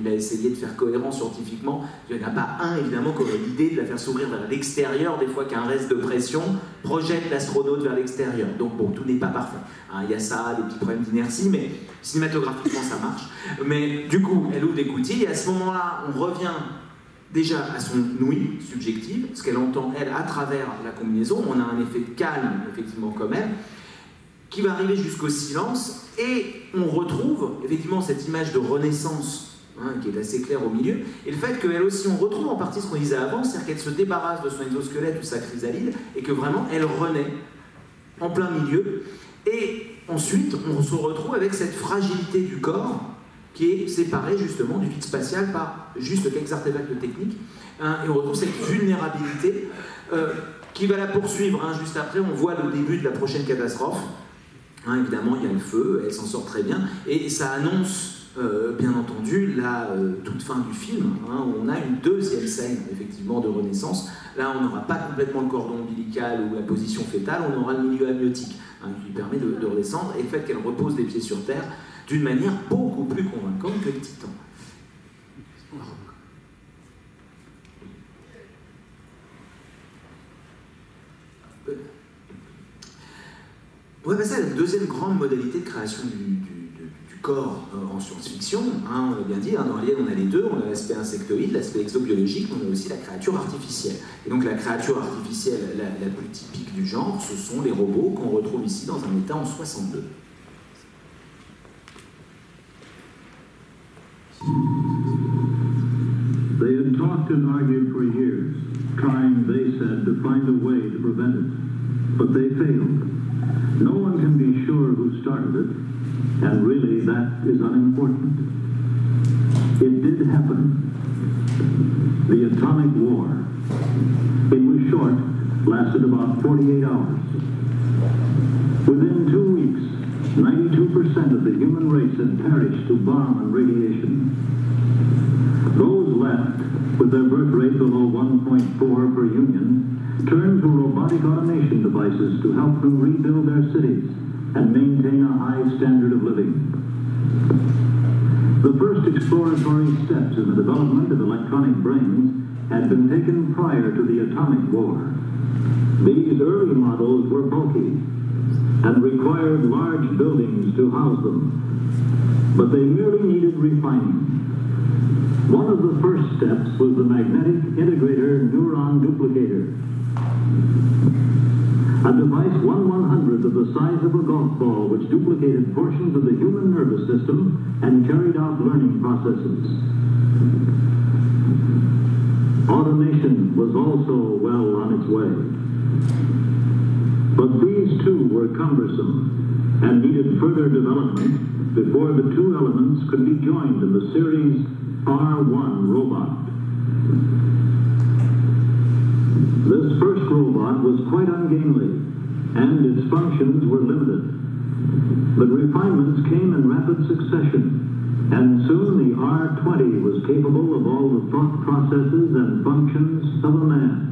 Il a essayé de faire cohérent scientifiquement. Il n'y en a pas un, évidemment, qui aurait l'idée de la faire s'ouvrir vers l'extérieur, des fois qu'un reste de pression projette l'astronaute vers l'extérieur. Donc bon, tout n'est pas parfait. Il y a ça, des petits problèmes d'inertie, mais cinématographiquement ça marche. Mais du coup, elle ouvre l'écoutille et à ce moment-là, on revient déjà à son ouïe subjective, ce qu'elle entend, elle, à travers la combinaison. On a un effet de calme, effectivement, comme elle, qui va arriver jusqu'au silence, et on retrouve, effectivement, cette image de renaissance, qui est assez claire au milieu, et le fait qu'elle aussi, on retrouve en partie ce qu'on disait avant, c'est-à-dire qu'elle se débarrasse de son exosquelette ou sa chrysalide, et que vraiment, elle renaît en plein milieu, et ensuite, on se retrouve avec cette fragilité du corps, qui est séparé justement du vide spatial par juste quelques artefacts techniques, et on retrouve cette vulnérabilité qui va la poursuivre. Juste après, on voit le début de la prochaine catastrophe. Évidemment, il y a le feu, elle s'en sort très bien, et ça annonce, bien entendu, la toute fin du film. On a une deuxième scène, effectivement, de renaissance. Là, on n'aura pas complètement le cordon ombilical ou la position fétale, on aura le milieu amniotique, qui lui permet de redescendre, et le fait qu'elle repose les pieds sur terre, d'une manière beaucoup plus convaincante que le Titan. On va passer à la deuxième grande modalité de création du corps en science-fiction. On l'a bien dit, dans Alien on a les deux, on a l'aspect insectoïde, l'aspect exobiologique, on a aussi la créature artificielle. Et donc la créature artificielle la plus typique du genre, ce sont les robots qu'on retrouve ici dans un état en 62. They had talked and argued for years, trying, they said, to find a way to prevent it. But they failed. No one can be sure who started it, and really that is unimportant. It did happen. The atomic war. It was short, lasted about 48 hours. Within 2 weeks, 92% of the human race had perished to bomb and radiation. Those left, with their birth rate below 1.4 per union, turned to robotic automation devices to help them rebuild their cities and maintain a high standard of living. The first exploratory steps in the development of electronic brains had been taken prior to the atomic war. These early models were bulky and required large buildings to house them, but they merely needed refining. One of the first steps was the magnetic integrator neuron duplicator, a device 1/100th of the size of a golf ball which duplicated portions of the human nervous system and carried out learning processes. Automation was also well on its way. But these too were cumbersome and needed further development before the two elements could be joined in the series R1 robot. This first robot was quite ungainly, and its functions were limited. But refinements came in rapid succession, and soon the R20 was capable of all the thought processes and functions of a man.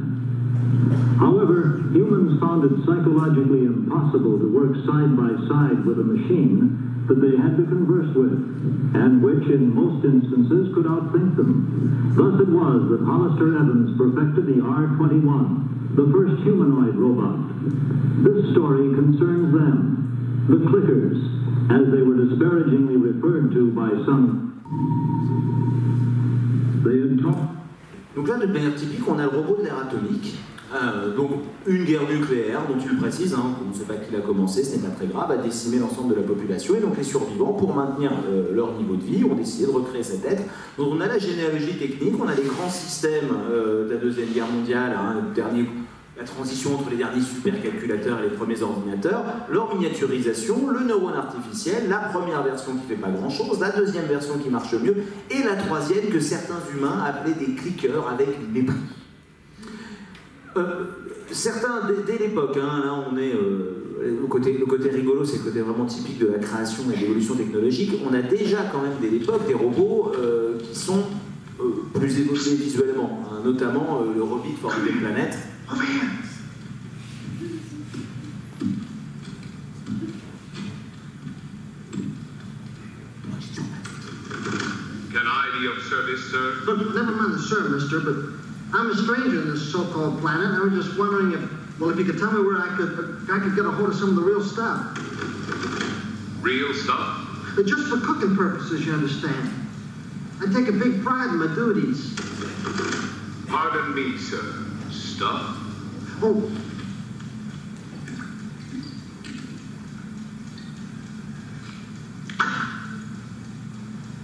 However, humans found it psychologically impossible to work side by side with a machine that they had to converse with, and which in most instances could outthink them. Thus it was that Hollister Evans perfected the R21, the first humanoid robot. This story concerns them, the clickers, as they were disparagingly referred to by some. They had talked. Donc là, de manière typique, on a le robot de l'ère atomique. Donc une guerre nucléaire, dont tu le précises, hein, on ne sait pas qui l'a commencé, ce n'est pas très grave, a décimé l'ensemble de la population, et donc les survivants, pour maintenir leur niveau de vie, ont décidé de recréer cet être. Donc on a la généalogie technique, on a les grands systèmes de la Deuxième Guerre mondiale, hein, la transition entre les derniers supercalculateurs et les premiers ordinateurs, leur miniaturisation, le neurone artificiel, la première version qui ne fait pas grand-chose, la deuxième version qui marche mieux, et la troisième que certains humains appelaient des cliqueurs avec mépris. Certains, dès l'époque, hein, là on est, le côté rigolo, c'est le côté vraiment typique de la création et de l'évolution technologique, on a déjà quand même dès l'époque des robots qui sont plus évolués visuellement, hein, notamment le Robit for the Planet. Can I be of service, sir? But never mind the sir, mister, but I'm a stranger in this so-called planet. I was just wondering if you could tell me where I could get a hold of some of the real stuff. Real stuff? Just for cooking purposes, you understand. I take a big pride in my duties. Pardon me, sir. Stuff? Oh.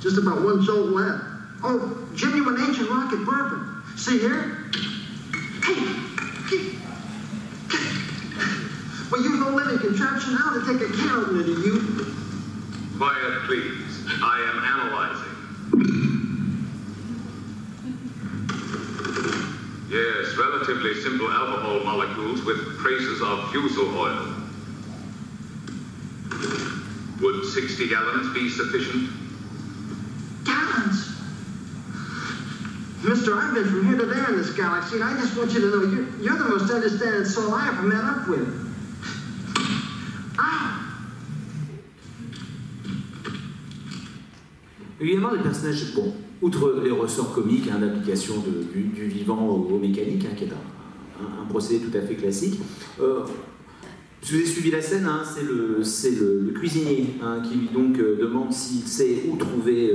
Just about one jolt left. Oh, genuine ancient rocket bourbon. See here? Well, you've no living contraption now to take account of you. Quiet, please. I am analyzing. Yes, relatively simple alcohol molecules with traces of fusel oil. Would 60 gallons be sufficient? Gallons? Mister, I've been from here to there in this galaxy, and I just want you to know you're the most understanding soul I ever met up with. Ah! Évidemment, les personnages, bon, outre les ressorts comiques, hein, d'application du vivant au mécanique, hein, qui est un procédé tout à fait classique, si vous avez suivi la scène, hein, c'est le cuisinier, hein, qui donc demande s'il sait où trouver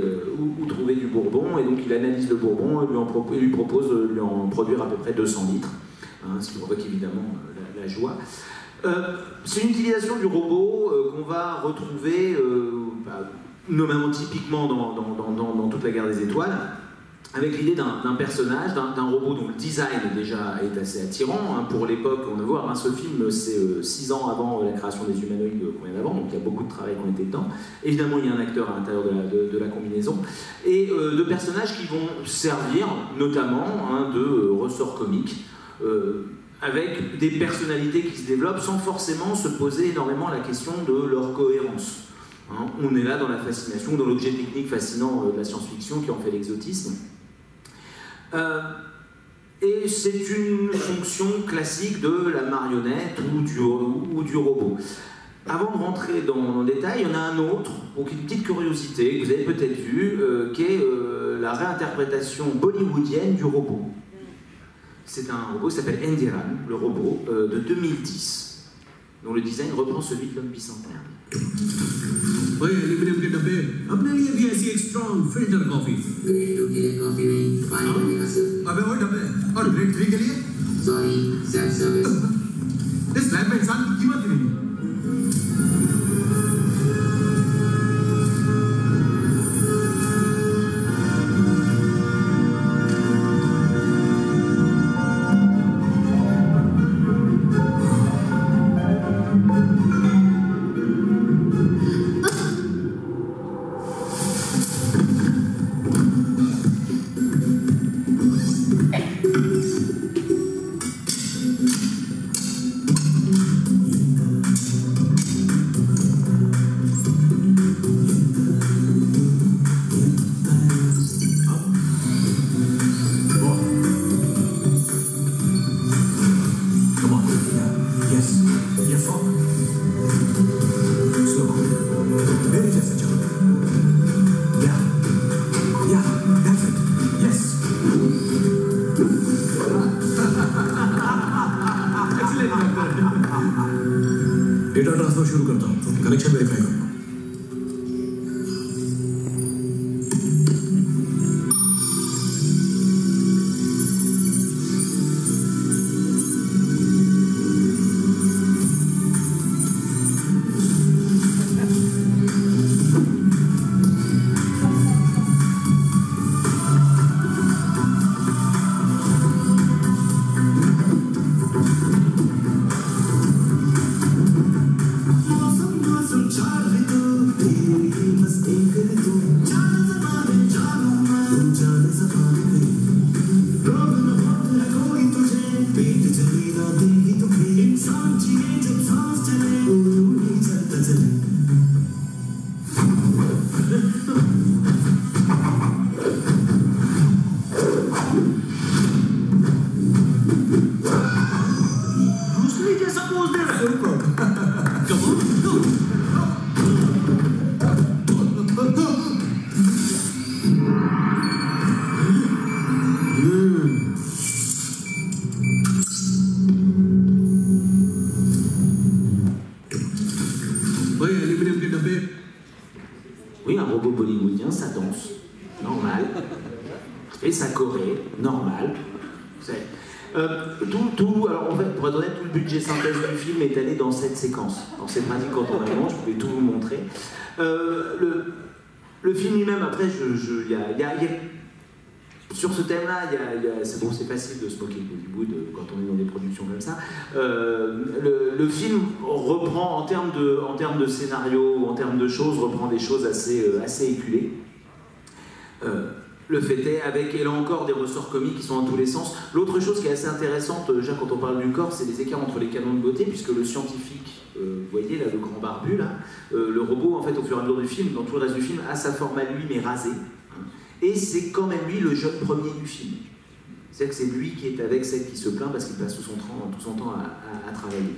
du bourbon, et donc il analyse le bourbon et lui propose de lui en produire à peu près 200 litres, hein, ce qui provoque évidemment la joie. C'est une utilisation du robot qu'on va retrouver notamment typiquement dans toute la guerre des étoiles, avec l'idée d'un personnage, d'un robot dont le design déjà est assez attirant. Hein, pour l'époque, on va voir, hein, ce film c'est 6 ans avant la création des humanoïdes qu'on vient d'avant, donc il y a beaucoup de travail qui ont été dedans. Évidemment, il y a un acteur à l'intérieur de la combinaison, et de personnages qui vont servir notamment, hein, de ressorts comiques, avec des personnalités qui se développent sans forcément se poser énormément la question de leur cohérence. Hein, on est là dans la fascination, dans l'objet technique fascinant de la science-fiction qui en fait l'exotisme. Et c'est une fonction classique de la marionnette ou du robot. Avant de rentrer dans le détail, il y en a un autre, donc une petite curiosité que vous avez peut-être vue, qui est la réinterprétation bollywoodienne du robot. C'est un robot qui s'appelle Endiran, le robot, de 2010, dont le design reprend celui de l'homme bicentenaire. ओए एल्यूमिनियम के डब्बे अपने लिए भी ऐसी एक strong filter coffee अबे वो डब्बे और ग्रेड 3 के लिए सॉरी सेल्फ सर्विस इस लैब में इंसान की कीमत ही नहीं है डेटा ट्रांसफर शुरू करता हूँ कनेक्शन वेरीफाई करूँगा Oui, un robot bollywoodien, ça danse, normal. Et ça choré, normal. Alors en fait, pour être honnête, tout le budget synthèse du film est allé dans cette séquence. Alors c'est pratique quand on a vraiment, je pouvais tout vous montrer. Le film lui-même, après, sur ce thème-là, c'est bon, c'est facile de se moquer de Bollywood quand on est dans des productions comme ça. Le film reprend, en termes de scénario, en termes de choses, reprend des choses assez éculées. Le fait est, avec, et là encore, des ressorts comiques qui sont dans tous les sens. L'autre chose qui est assez intéressante, déjà quand on parle du corps, c'est les écarts entre les canons de beauté, puisque le scientifique, vous voyez là, le grand barbu, là, le robot, en fait, au fur et à mesure du film, dans tout le reste du film, a sa forme à lui, mais rasée. Et c'est quand même lui le jeune premier du film. C'est-à-dire que c'est lui qui est avec celle qui se plaint parce qu'il passe tout son temps à travailler.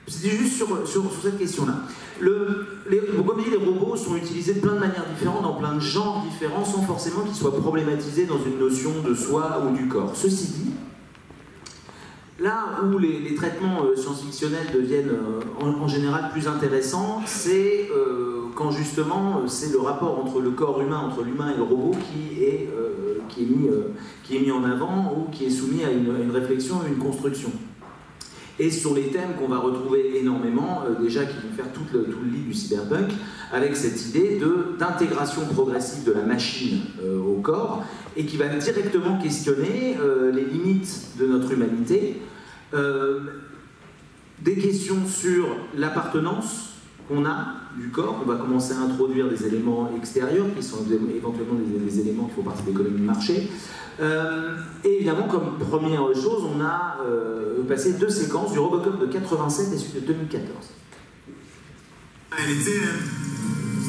C'était juste sur cette question-là. Comme je dis, les robots sont utilisés de plein de manières différentes, dans plein de genres différents, sans forcément qu'ils soient problématisés dans une notion de soi ou du corps. Ceci dit, là où les traitements science-fictionnels deviennent en général plus intéressants, c'est quand justement c'est le rapport entre le corps humain, entre l'humain et le robot qui est mis en avant ou qui est soumis à une réflexion, à une construction. Et sur les thèmes qu'on va retrouver énormément, déjà qui vont faire tout le lit du cyberpunk, avec cette idée d'intégration progressive de la machine au corps, et qui va directement questionner les limites de notre humanité, des questions sur l'appartenance qu'on a du corps. On va commencer à introduire des éléments extérieurs, qui sont éventuellement des éléments qui font partie de l'économie de marché. Et évidemment, comme première chose, on a passé 2 séquences du Robocop de 87 et celui de 2014. And it's in.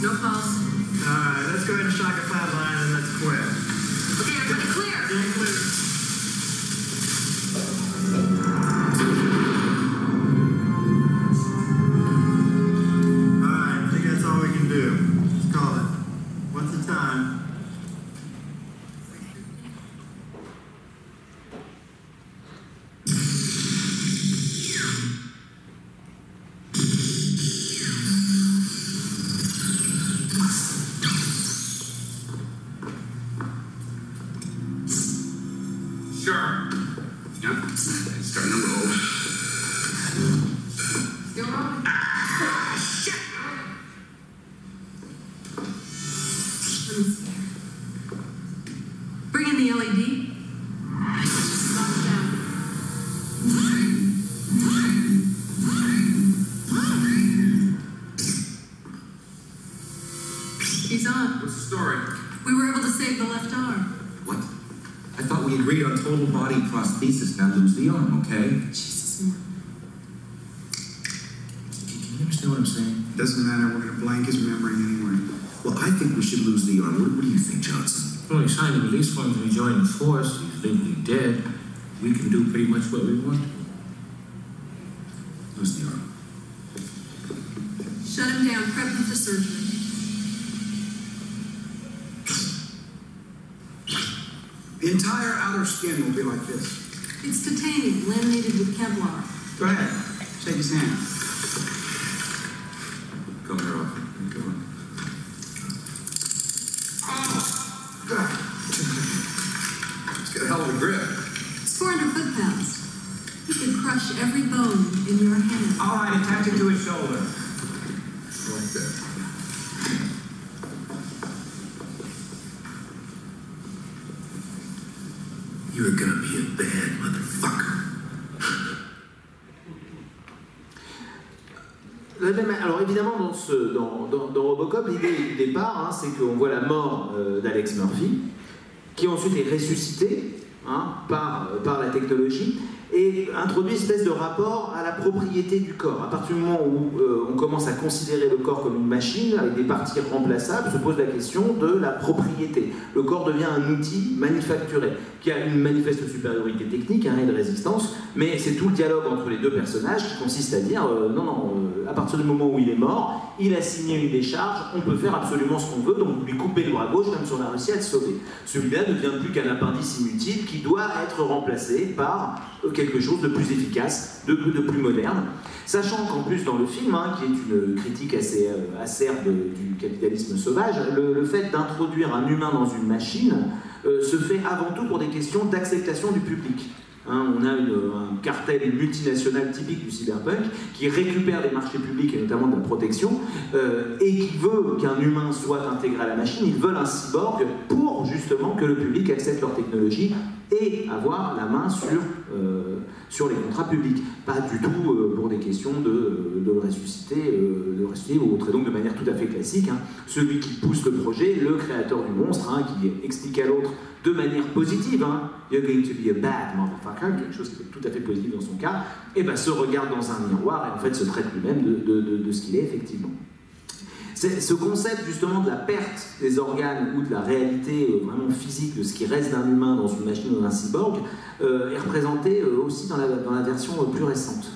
No pause. Alright, let's go ahead and shock a flatline and let's quit. Okay, everybody clear. Yeah, clear. Alright, I think that's all we can do. Let's call it. What's the time? Bring in the LED. He's on. What's the story? We were able to save the left arm. What? I thought we agreed on total body prosthesis. Now lose the arm, okay? Jesus, man. Can you understand what I'm saying? Doesn't matter, we're gonna blank his memory anyway. Well, I think we should lose the arm. What do you think, Johnson? Well, he signed a release form to rejoin the force. He's legally dead. We can do pretty much what we want to. Lose the arm. Shut him down. Prep him for surgery. The entire outer skin will be like this. It's titanium, laminated with Kevlar. Go ahead, shake his hand. Come here, off. Come on. It's got a hell of a grip. It's 400 foot-pounds. He could crush every bone in your hand. All right, attach it to his shoulder. Like that. You're gonna be a bad motherfucker. Alors évidemment, dans Robocop, l'idée du départ, hein, c'est qu'on voit la mort d'Alex Murphy, qui ensuite est ressuscité par la technologie, et introduit une espèce de rapport à la propriété du corps. À partir du moment où on commence à considérer le corps comme une machine avec des parties remplaçables, se pose la question de la propriété. Le corps devient un outil manufacturé qui a une manifeste supériorité technique et de résistance, mais c'est tout le dialogue entre les deux personnages qui consiste à dire à partir du moment où il est mort, il a signé une décharge, on peut faire absolument ce qu'on veut, donc lui couper le bras gauche même si on a réussi à le sauver. Celui-là ne devient plus qu'un appendice inutile qui doit être remplacé par quelque chose de plus efficace, de plus moderne. Sachant qu'en plus dans le film, qui est une critique assez acerbe du capitalisme sauvage, le fait d'introduire un humain dans une machine se fait avant tout pour des questions d'acceptation du public. On a un cartel multinational typique du cyberpunk qui récupère des marchés publics et notamment de la protection et qui veut qu'un humain soit intégré à la machine. Ils veulent un cyborg pour justement que le public accepte leur technologie et avoir la main sur les contrats publics. Pas du tout pour des questions de le ressusciter ou autre. Et donc de manière tout à fait classique, celui qui pousse le projet, le créateur du monstre, qui explique à l'autre de manière positive, you're going to be a bad motherfucker, quelque chose qui est tout à fait positif dans son cas, et se regarde dans un miroir et en fait se traite lui-même de ce qu'il est effectivement. Ce concept justement de la perte des organes ou de la réalité vraiment physique de ce qui reste d'un humain dans une machine ou d'un cyborg est représenté aussi dans la version plus récente.